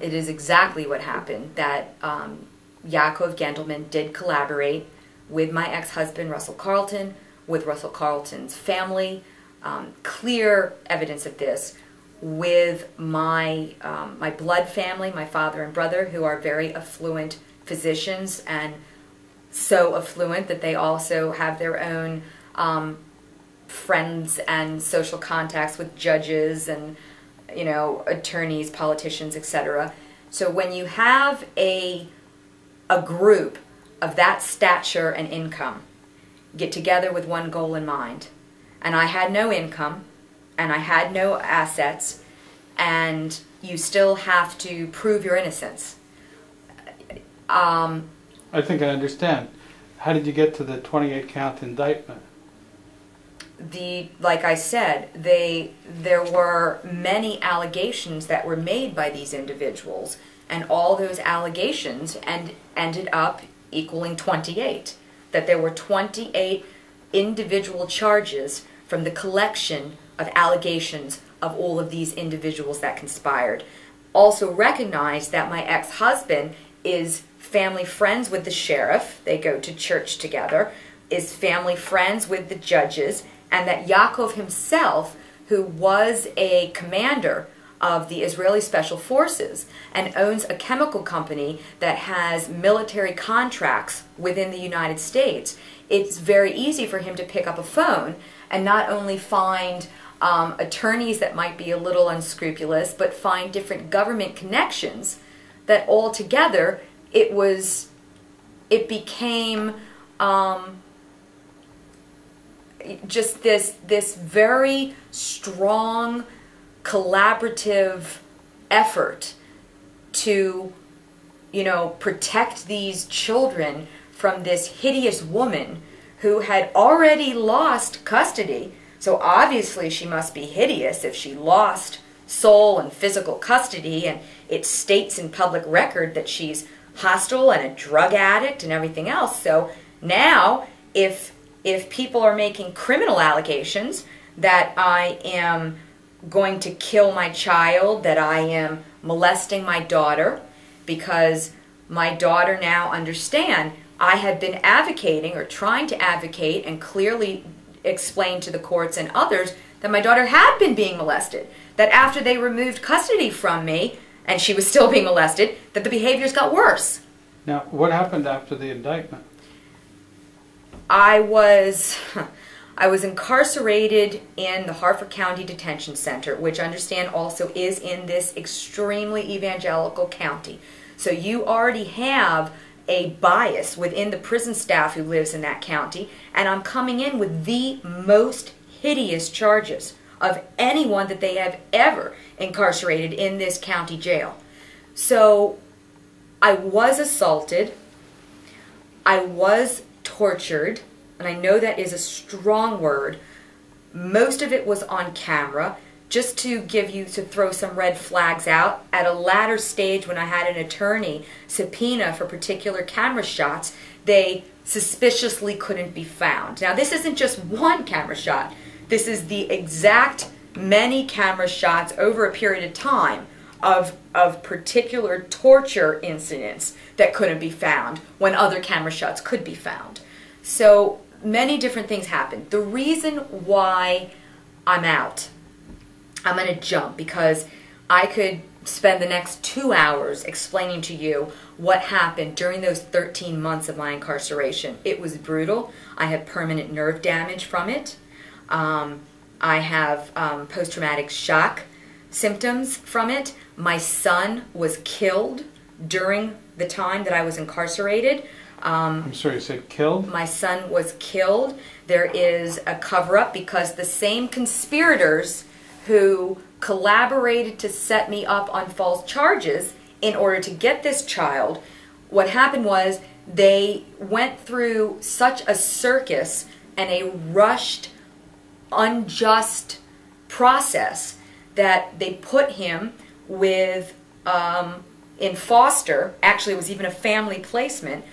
It is exactly what happened, that Yaakov Gendelman did collaborate with my ex-husband, Russell Carlton, with Russell Carlton's family, clear evidence of this, with my blood family, my father and brother, who are very affluent physicians, and so affluent that they also have their own friends and social contacts with judges and, you know, attorneys, politicians, etc. So when you have a group of that stature and income get together with one goal in mind, and I had no income and I had no assets, and you still have to prove your innocence. I think I understand. How did you get to the 28-count indictment? Like I said, there were many allegations that were made by these individuals, and all those allegations ended up equaling 28. That there were 28 individual charges from the collection of allegations of all of these individuals that conspired. Also recognize that my ex-husband is family friends with the sheriff, they go to church together, is family friends with the judges, and that Yaakov himself, who was a commander of the Israeli Special Forces and owns a chemical company that has military contracts within the United States, it's very easy for him to pick up a phone and not only find attorneys that might be a little unscrupulous, but find different government connections that altogether it became just this very strong collaborative effort to, you know, protect these children from this hideous woman who had already lost custody. So obviously she must be hideous if she lost sole and physical custody, and it states in public record that she's hostile and a drug addict and everything else. So now if people are making criminal allegations that I am going to kill my child, that I am molesting my daughter, because my daughter now understand I have been advocating or trying to advocate and clearly explain to the courts and others that my daughter had been being molested, that after they removed custody from me and she was still being molested, that the behaviors got worse. Now, what happened after the indictment? I was incarcerated in the Harford County Detention Center, which I understand also is in this extremely evangelical county. So you already have a bias within the prison staff who lives in that county, and I'm coming in with the most hideous charges of anyone that they have ever incarcerated in this county jail. So I was assaulted, I was tortured, and I know that is a strong word. Most of it was on camera. Just to throw some red flags out, at a latter stage when I had an attorney subpoena for particular camera shots, they suspiciously couldn't be found. Now this isn't just one camera shot. This is the exact many camera shots over a period of time of particular torture incidents that couldn't be found when other camera shots could be found. So many different things happened. The reason why I'm out, I'm going to jump, because I could spend the next 2 hours explaining to you what happened during those 13 months of my incarceration. It was brutal. I have permanent nerve damage from it. I have post-traumatic shock symptoms from it. My son was killed during the time that I was incarcerated. I'm sorry, you said killed? My son was killed. There is a cover-up because the same conspirators who collaborated to set me up on false charges in order to get this child, what happened was they went through such a circus and a rushed, unjust process that they put him with, in foster, actually it was even a family placement,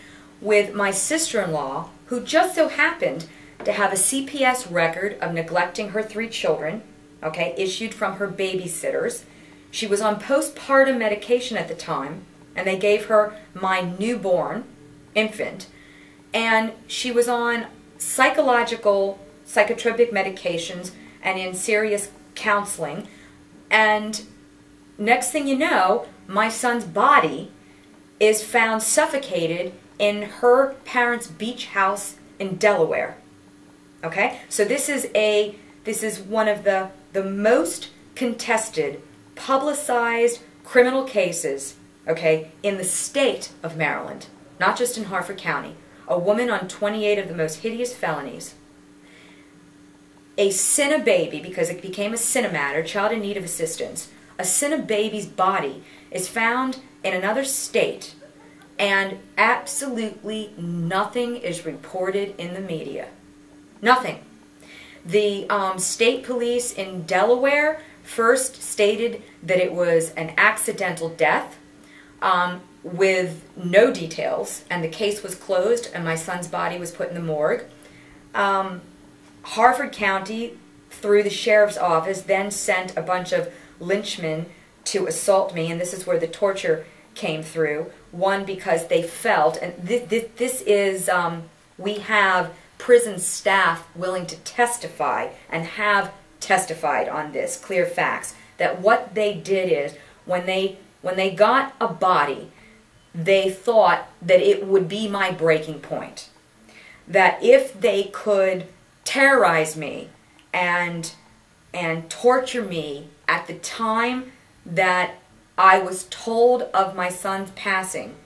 with my sister-in-law, who just so happened to have a CPS record of neglecting her 3 children, okay, issued from her babysitters. She was on postpartum medication at the time, and they gave her my newborn infant, and she was on psychotropic medications and in serious counseling, and next thing you know, my son's body is found suffocated in her parents' beach house in Delaware. Okay? So this is one of the most contested, publicized criminal cases, okay, in the state of Maryland, not just in Harford County. A woman on 28 of the most hideous felonies. A Cinebaby, because it became a Cinematter, child in need of assistance. A Cinebaby's body is found in another state, and absolutely nothing is reported in the media. Nothing. The state police in Delaware first stated that it was an accidental death with no details, and the case was closed and my son's body was put in the morgue. Harford County, through the sheriff's office, then sent a bunch of lynchmen to assault me, and this is where the torture came through. One, because they felt, and this is, we have prison staff willing to testify and have testified on this, clear facts, that what they did is when they got a body, they thought that it would be my breaking point. That if they could terrorize me and torture me at the time that I was told of my son's passing,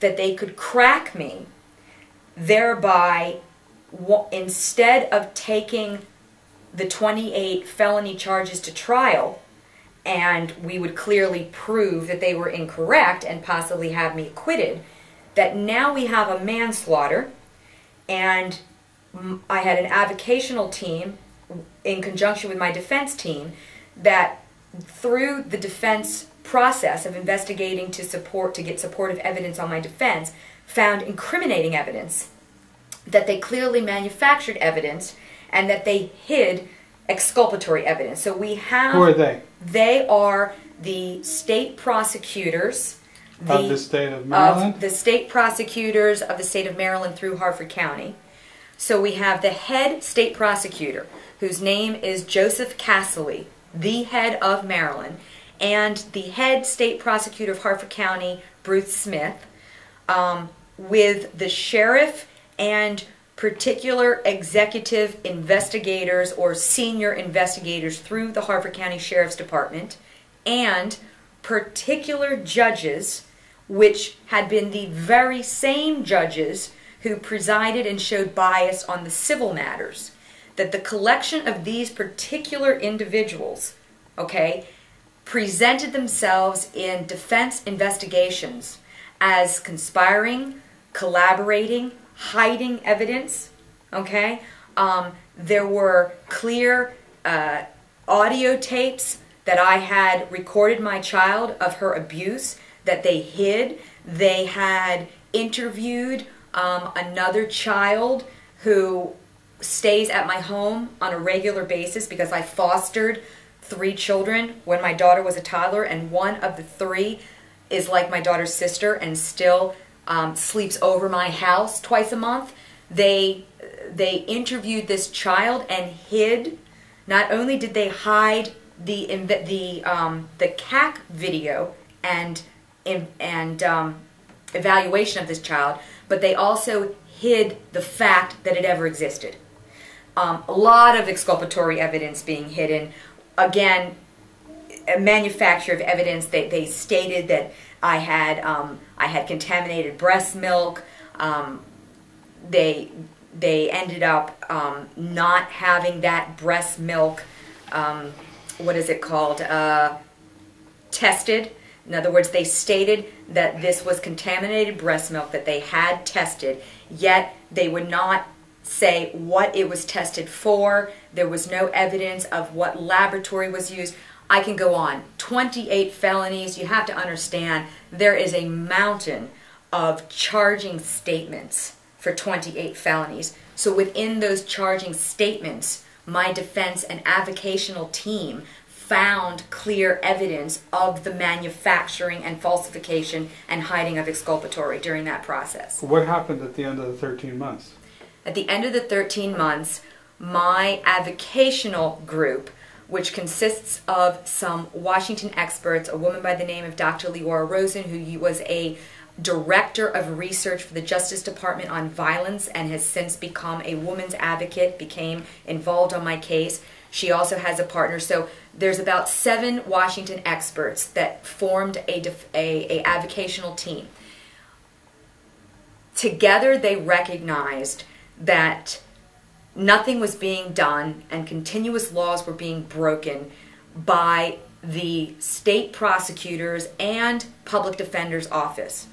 that they could crack me, thereby, instead of taking the 28 felony charges to trial, and we would clearly prove that they were incorrect and possibly have me acquitted, that now we have a manslaughter, and I had an avocational team in conjunction with my defense team that through the defense process of investigating to get supportive evidence on my defense, found incriminating evidence, that they clearly manufactured evidence, and that they hid exculpatory evidence. So we have... Who are they? They are the state prosecutors Of the state of Maryland? Of the state prosecutors of the state of Maryland through Harford County. So we have the head state prosecutor, whose name is Joseph Casserly, the head of Maryland, and the head state prosecutor of Harford County, Bruce Smith, with the sheriff and particular executive investigators or senior investigators through the Harford County Sheriff's Department, and particular judges, which had been the very same judges who presided and showed bias on the civil matters. That the collection of these particular individuals, okay, presented themselves in defense investigations as conspiring, collaborating, hiding evidence, okay? There were clear audio tapes that I had recorded my child of her abuse that they hid. They had interviewed another child who stays at my home on a regular basis because I fostered 3 children when my daughter was a toddler, and one of the 3 is like my daughter's sister and still sleeps over my house twice a month. They interviewed this child and hid. Not only did they hide the CAC video and evaluation of this child, but they also hid the fact that it ever existed. A lot of exculpatory evidence being hidden. Again, a manufacture of evidence. They stated that I had contaminated breast milk. They ended up not having that breast milk, what is it called, tested. In other words, they stated that this was contaminated breast milk that they had tested, yet they would not say what it was tested for. There was no evidence of what laboratory was used. I can go on. 28 felonies. You have to understand there is a mountain of charging statements for 28 felonies. So within those charging statements, my defense and avocational team found clear evidence of the manufacturing and falsification and hiding of exculpatory during that process. What happened at the end of the 13 months? At the end of the 13 months, my avocational group, which consists of some Washington experts, a woman by the name of Dr. Leora Rosen, who was a director of research for the Justice Department on violence and has since become a woman's advocate, became involved on my case. She also has a partner. So there's about 7 Washington experts that formed a avocational team. Together they recognized that nothing was being done and continuous laws were being broken by the state prosecutors and public defender's office,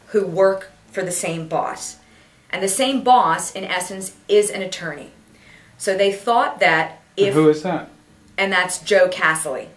who work for the same boss. And the same boss, in essence, is an attorney. So they thought that if... And who is that? And that's Joe Casserly.